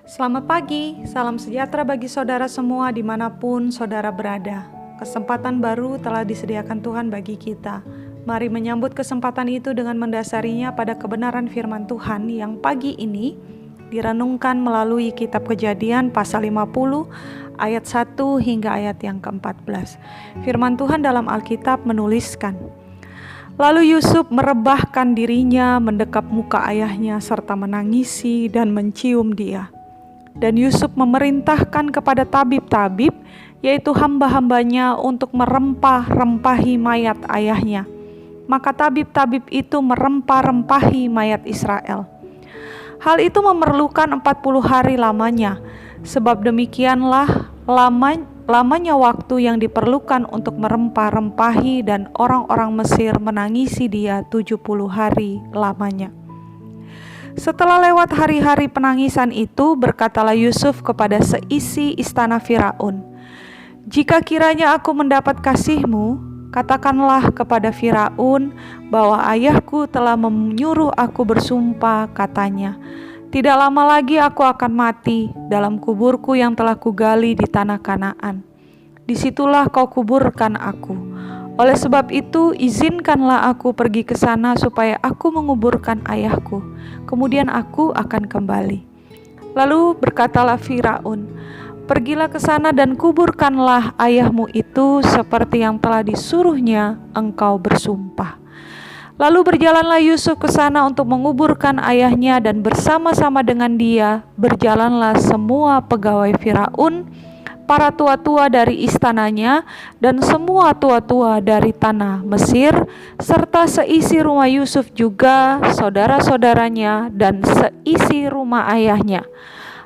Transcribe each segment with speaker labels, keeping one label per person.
Speaker 1: Selamat pagi, salam sejahtera bagi saudara semua dimanapun saudara berada. Kesempatan baru telah disediakan Tuhan bagi kita. Mari menyambut kesempatan itu dengan mendasarinya pada kebenaran firman Tuhan yang pagi ini direnungkan melalui kitab Kejadian pasal 50 ayat 1 hingga ayat yang ke-14. Firman Tuhan dalam Alkitab menuliskan, "Lalu Yusuf merebahkan dirinya mendekap muka ayahnya serta menangisi dan mencium dia. Dan Yusuf memerintahkan kepada tabib-tabib, yaitu hamba-hambanya, untuk merempah-rempahi mayat ayahnya. Maka tabib-tabib itu merempah-rempahi mayat Israel. Hal itu memerlukan 40 hari lamanya, sebab demikianlah lamanya waktu yang diperlukan untuk merempah-rempahi, dan orang-orang Mesir menangisi dia 70 hari lamanya. Setelah lewat hari-hari penangisan itu, berkatalah Yusuf kepada seisi istana Firaun, 'Jika kiranya aku mendapat kasih-Mu, katakanlah kepada Firaun bahwa ayahku telah menyuruh aku bersumpah, katanya, tidak lama lagi aku akan mati dalam kuburku yang telah kugali di tanah Kanaan. Disitulah kau kuburkan aku. Oleh sebab itu, izinkanlah aku pergi ke sana supaya aku menguburkan ayahku. Kemudian aku akan kembali.' Lalu berkatalah Firaun, 'Pergilah ke sana dan kuburkanlah ayahmu itu seperti yang telah disuruhnya engkau bersumpah.' Lalu berjalanlah Yusuf ke sana untuk menguburkan ayahnya, dan bersama-sama dengan dia berjalanlah semua pegawai Firaun, para tua-tua dari istananya, dan semua tua-tua dari tanah Mesir, serta seisi rumah Yusuf juga, saudara-saudaranya, dan seisi rumah ayahnya.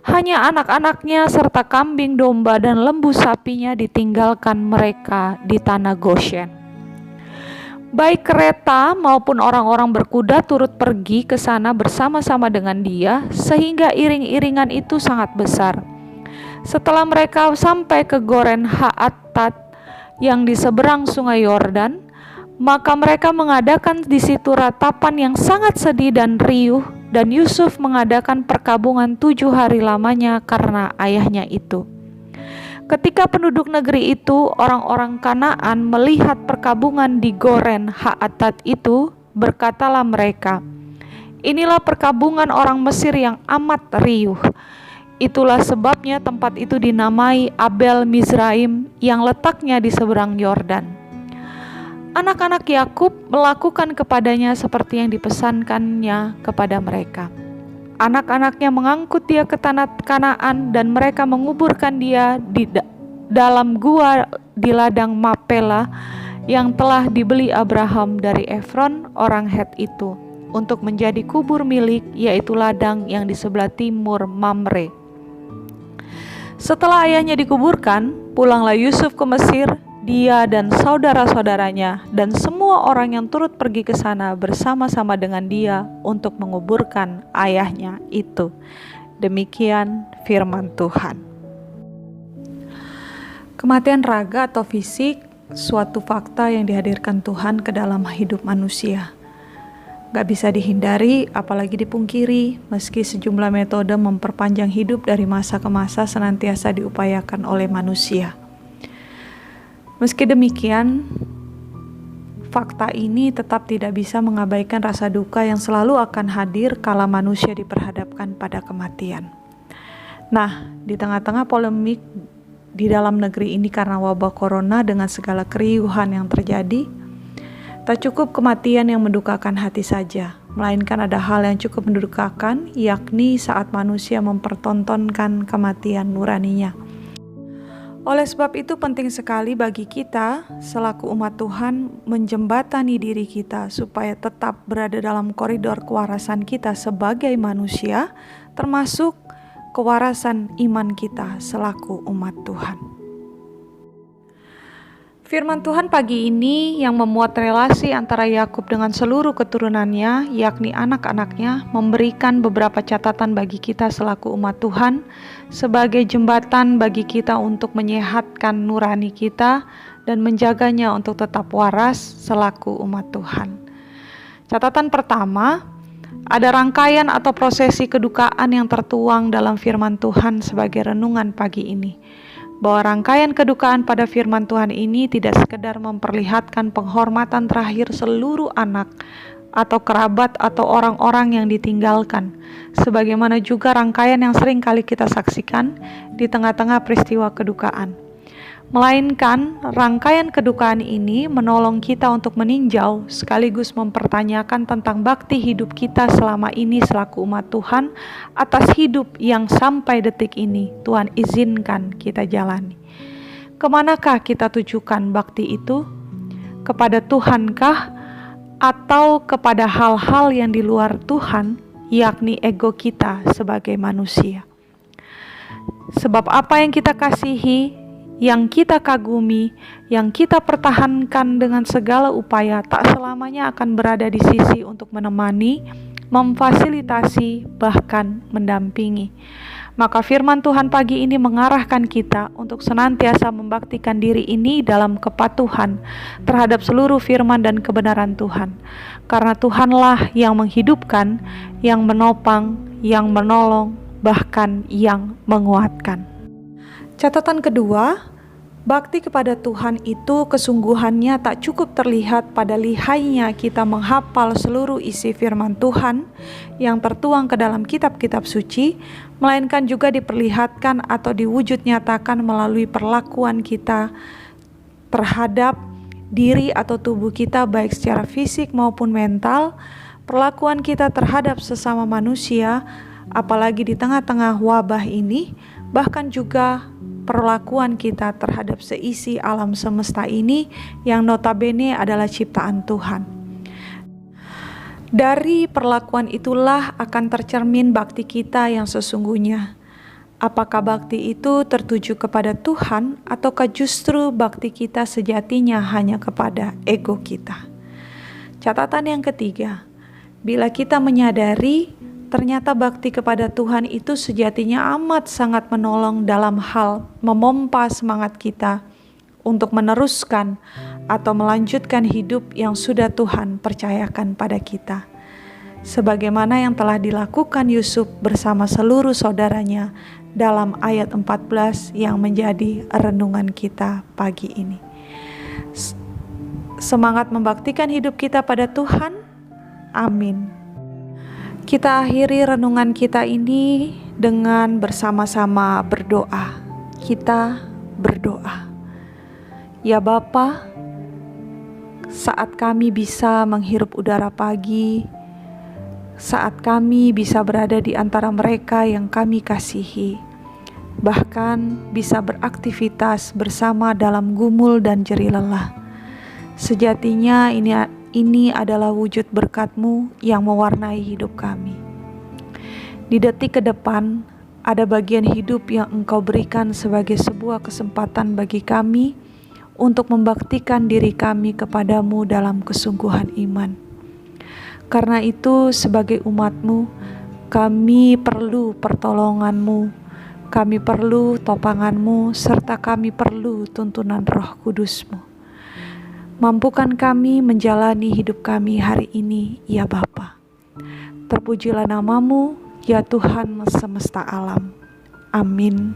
Speaker 1: Hanya anak-anaknya serta kambing domba dan lembu sapinya ditinggalkan mereka di tanah Goshen. Baik kereta maupun orang-orang berkuda turut pergi ke sana bersama-sama dengan dia, sehingga iring-iringan itu sangat besar. Setelah mereka sampai ke Goren Ha-attat yang di seberang sungai Yordan, maka mereka mengadakan di situ ratapan yang sangat sedih dan riuh, dan Yusuf mengadakan perkabungan 7 hari lamanya karena ayahnya itu. Ketika penduduk negeri itu, orang-orang Kanaan, melihat perkabungan di Goren Ha-attat itu, berkatalah mereka, 'Inilah perkabungan orang Mesir yang amat riuh.' Itulah sebabnya tempat itu dinamai Abel Mizraim, yang letaknya di seberang Yordan. Anak-anak Yakub melakukan kepadanya seperti yang dipesankannya kepada mereka. Anak-anaknya mengangkut dia ke tanah Kanaan, dan mereka menguburkan dia di dalam gua di ladang Mapela yang telah dibeli Abraham dari Efron orang Het itu, untuk menjadi kubur milik, yaitu ladang yang di sebelah timur Mamre. Setelah ayahnya dikuburkan, pulanglah Yusuf ke Mesir, dia dan saudara-saudaranya, dan semua orang yang turut pergi ke sana bersama-sama dengan dia untuk menguburkan ayahnya itu. Demikian firman Tuhan. Kematian raga atau fisik, suatu fakta yang dihadirkan Tuhan ke dalam hidup manusia. Gak bisa dihindari, apalagi dipungkiri, meski sejumlah metode memperpanjang hidup dari masa ke masa senantiasa diupayakan oleh manusia. Meski demikian, fakta ini tetap tidak bisa mengabaikan rasa duka yang selalu akan hadir kala manusia diperhadapkan pada kematian. Nah, di tengah-tengah polemik di dalam negeri ini karena wabah corona dengan segala keriuhan yang terjadi, tak cukup kematian yang mendukakan hati saja, melainkan ada hal yang cukup mendukakan, yakni saat manusia mempertontonkan kematian nuraninya. Oleh sebab itu penting sekali bagi kita selaku umat Tuhan menjembatani diri kita supaya tetap berada dalam koridor kewarasan kita sebagai manusia, termasuk kewarasan iman kita selaku umat Tuhan. Firman Tuhan pagi ini yang memuat relasi antara Yakub dengan seluruh keturunannya, yakni anak-anaknya, memberikan beberapa catatan bagi kita selaku umat Tuhan, sebagai jembatan bagi kita untuk menyehatkan nurani kita dan menjaganya untuk tetap waras selaku umat Tuhan. Catatan pertama, Ada rangkaian atau prosesi kedukaan yang tertuang dalam firman Tuhan sebagai renungan pagi ini. Bahwa rangkaian kedukaan pada firman Tuhan ini tidak sekedar memperlihatkan penghormatan terakhir seluruh anak atau kerabat atau orang-orang yang ditinggalkan, sebagaimana juga rangkaian yang sering kali kita saksikan di tengah-tengah peristiwa kedukaan. Melainkan rangkaian kedukaan ini menolong kita untuk meninjau sekaligus mempertanyakan tentang bakti hidup kita selama ini selaku umat Tuhan atas hidup yang sampai detik ini Tuhan izinkan kita jalani. Kemanakah kita tujukan bakti itu? Kepada Tuhankah atau kepada hal-hal yang di luar Tuhan, yakni ego kita sebagai manusia? Sebab apa yang kita kasihi, yang kita kagumi, yang kita pertahankan dengan segala upaya tak selamanya akan berada di sisi untuk menemani, memfasilitasi, bahkan mendampingi. Maka firman Tuhan pagi ini mengarahkan kita untuk senantiasa membaktikan diri ini dalam kepatuhan terhadap seluruh firman dan kebenaran Tuhan. Karena Tuhanlah yang menghidupkan, yang menopang, yang menolong, bahkan yang menguatkan. Catatan kedua, bakti kepada Tuhan itu kesungguhannya tak cukup terlihat pada lihainya kita menghafal seluruh isi firman Tuhan yang tertuang ke dalam kitab-kitab suci, melainkan juga diperlihatkan atau diwujud nyatakan melalui perlakuan kita terhadap diri atau tubuh kita baik secara fisik maupun mental, perlakuan kita terhadap sesama manusia, apalagi di tengah-tengah wabah ini, bahkan juga perlakuan kita terhadap seisi alam semesta ini yang notabene adalah ciptaan Tuhan. Dari perlakuan itulah akan tercermin bakti kita yang sesungguhnya. Apakah bakti itu tertuju kepada Tuhan ataukah justru bakti kita sejatinya hanya kepada ego kita? Catatan yang ketiga, bila kita menyadari ternyata bakti kepada Tuhan itu sejatinya amat sangat menolong dalam hal memompa semangat kita untuk meneruskan atau melanjutkan hidup yang sudah Tuhan percayakan pada kita. Sebagaimana yang telah dilakukan Yusuf bersama seluruh saudaranya dalam ayat 14 yang menjadi renungan kita pagi ini. Semangat membaktikan hidup kita pada Tuhan. Amin. Kita akhiri renungan kita ini dengan bersama-sama berdoa. Kita berdoa. Ya Bapa, saat kami bisa menghirup udara pagi, saat kami bisa berada di antara mereka yang kami kasihi, bahkan bisa beraktivitas bersama dalam gumul dan jerih lelah, sejatinya ini adalah wujud berkat-Mu yang mewarnai hidup kami. Di detik ke depan, ada bagian hidup yang Engkau berikan sebagai sebuah kesempatan bagi kami untuk membaktikan diri kami kepadamu dalam kesungguhan iman. Karena itu, sebagai umat-Mu, kami perlu pertolongan-Mu, kami perlu topangan-Mu, serta kami perlu tuntunan Roh Kudus-Mu. Mampukan kami menjalani hidup kami hari ini, ya Bapa. Terpujilah nama-Mu, ya Tuhan semesta alam. Amin.